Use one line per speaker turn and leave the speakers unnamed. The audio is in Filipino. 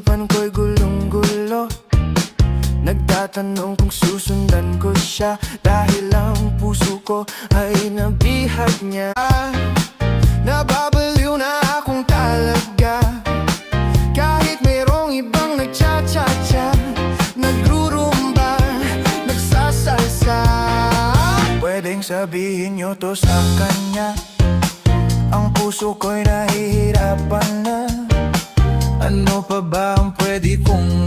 isipan ko'y gulong-gulo. Nagtatanong kung susundan ko siya, dahil ang puso ko ay nabihag niya. Nababaliw na akong talaga, kahit mayroong ibang nagcha-cha-cha, nagrurumba, nagsasalsa. Pwedeng sabihin nyo to sa kanya, ang puso ko'y nahihirapan na. Ano pa ba ang pwede kong